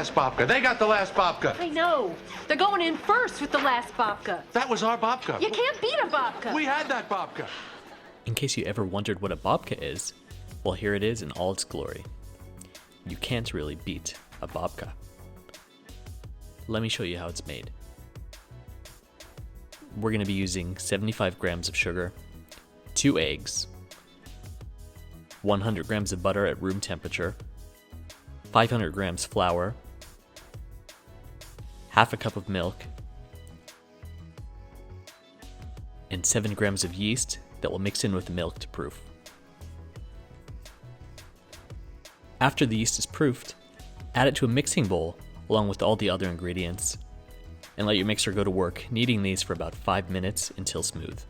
last babka. They got the last babka. I know. They're going in first with the last babka. That was our babka. You can't beat a babka. We had that babka. In case you ever wondered what a babka is, well, here it is in all its glory. You can't really beat a babka. Let me show you how it's made. We're going to be using 75 grams of sugar, 2 eggs, 100 grams of butter at room temperature, 500 grams flour, half a cup of milk, and 7 grams of yeast that will mix in with the milk to proof. After the yeast is proofed, add it to a mixing bowl along with all the other ingredients, and let your mixer go to work kneading these for about 5 minutes until smooth.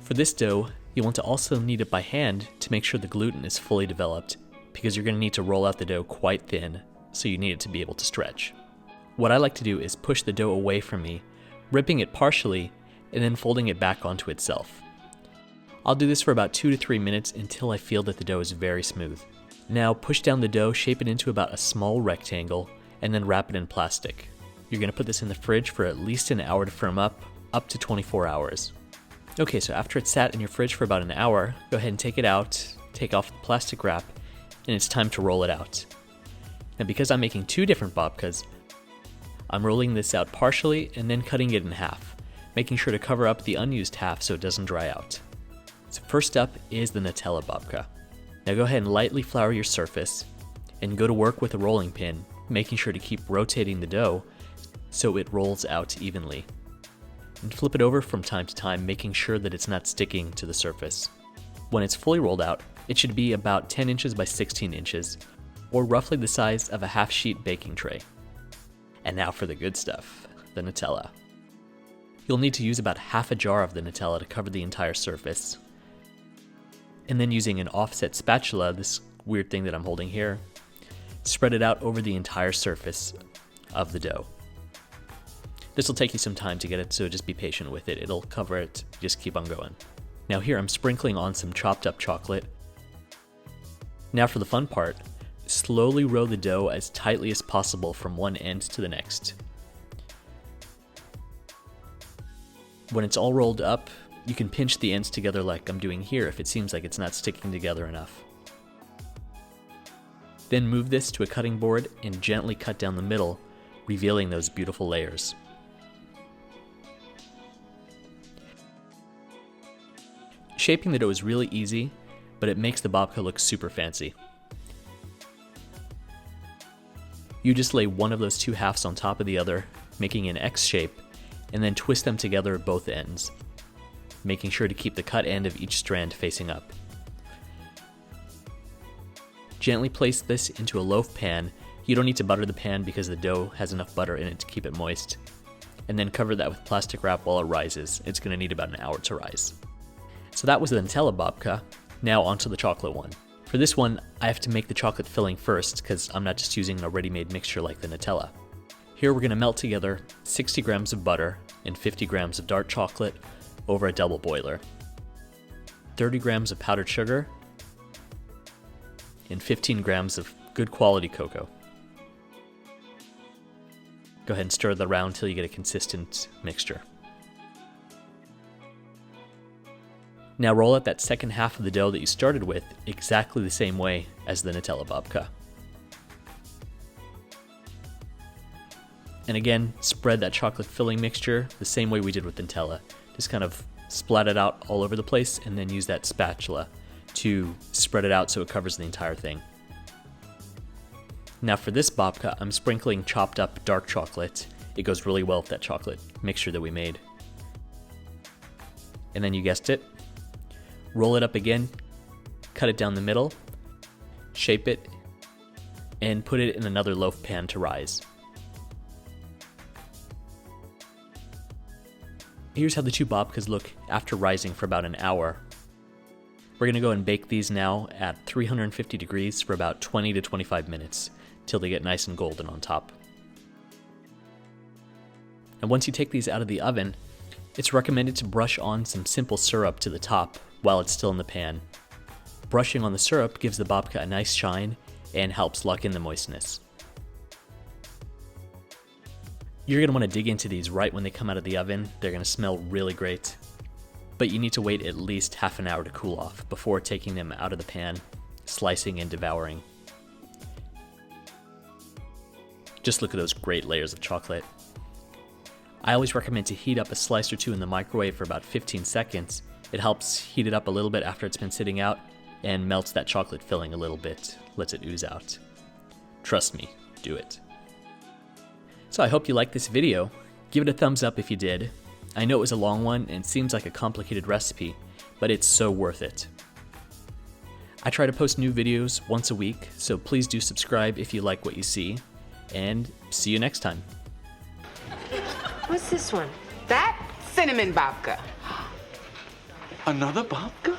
For this dough, you'll want to also knead it by hand to make sure the gluten is fully developed, because you're going to need to roll out the dough quite thin, so you need it to be able to stretch. What I like to do is push the dough away from me, ripping it partially, and then folding it back onto itself. I'll do this for about 2 to 3 minutes until I feel that the dough is very smooth. Now push down the dough, shape it into about a small rectangle, and then wrap it in plastic. You're going to put this in the fridge for at least an hour to firm up to 24 hours. Okay, so after it's sat in your fridge for about an hour, go ahead and take it out, take off the plastic wrap, and it's time to roll it out. Now because I'm making 2 different babkas, I'm rolling this out partially and then cutting it in half, making sure to cover up the unused half so it doesn't dry out. So first up is the Nutella babka. Now go ahead and lightly flour your surface and go to work with a rolling pin, making sure to keep rotating the dough so it rolls out evenly. And flip it over from time to time, making sure that it's not sticking to the surface. When it's fully rolled out, it should be about 10 inches by 16 inches, or roughly the size of a half-sheet baking tray. And now for the good stuff, the Nutella. You'll need to use about half a jar of the Nutella to cover the entire surface. And then using an offset spatula, this weird thing that I'm holding here, spread it out over the entire surface of the dough. This will take you some time to get it, so just be patient with it. It'll cover it, just keep on going. Now here I'm sprinkling on some chopped up chocolate. Now for the fun part, slowly roll the dough as tightly as possible from one end to the next. When it's all rolled up, you can pinch the ends together like I'm doing here if it seems like it's not sticking together enough. Then move this to a cutting board and gently cut down the middle, revealing those beautiful layers. Shaping the dough is really easy, but it makes the babka look super fancy. You just lay one of those 2 halves on top of the other, making an X shape, and then twist them together at both ends, making sure to keep the cut end of each strand facing up. Gently place this into a loaf pan. You don't need to butter the pan because the dough has enough butter in it to keep it moist. And then cover that with plastic wrap while it rises. It's going to need about an hour to rise. So that was the Nutella babka. Now onto the chocolate one. For this one, I have to make the chocolate filling first because I'm not just using a ready-made mixture like the Nutella. Here we're going to melt together 60 grams of butter and 50 grams of dark chocolate over a double boiler, 30 grams of powdered sugar, and 15 grams of good quality cocoa. Go ahead and stir that around until you get a consistent mixture. Now roll out that second half of the dough that you started with exactly the same way as the Nutella babka. And again, spread that chocolate filling mixture the same way we did with Nutella. Just kind of splat it out all over the place and then use that spatula to spread it out so it covers the entire thing. Now for this babka, I'm sprinkling chopped up dark chocolate. It goes really well with that chocolate mixture that we made. And then you guessed it, roll it up again, cut it down the middle, shape it, and put it in another loaf pan to rise. Here's how the 2 babkas look after rising for about an hour. We're going to go and bake these now at 350 degrees for about 20 to 25 minutes till they get nice and golden on top. And once you take these out of the oven, it's recommended to brush on some simple syrup to the top while it's still in the pan. Brushing on the syrup gives the babka a nice shine and helps lock in the moistness. You're going to want to dig into these right when they come out of the oven. They're going to smell really great. But you need to wait at least half an hour to cool off before taking them out of the pan, slicing and devouring. Just look at those great layers of chocolate. I always recommend to heat up a slice or two in the microwave for about 15 seconds. It helps heat it up a little bit after it's been sitting out and melts that chocolate filling a little bit, lets it ooze out. Trust me, do it. So I hope you liked this video. Give it a thumbs up if you did. I know it was a long one and seems like a complicated recipe, but it's so worth it. I try to post new videos once a week, so please do subscribe if you like what you see, and see you next time. What's this one? That cinnamon babka. Another babka?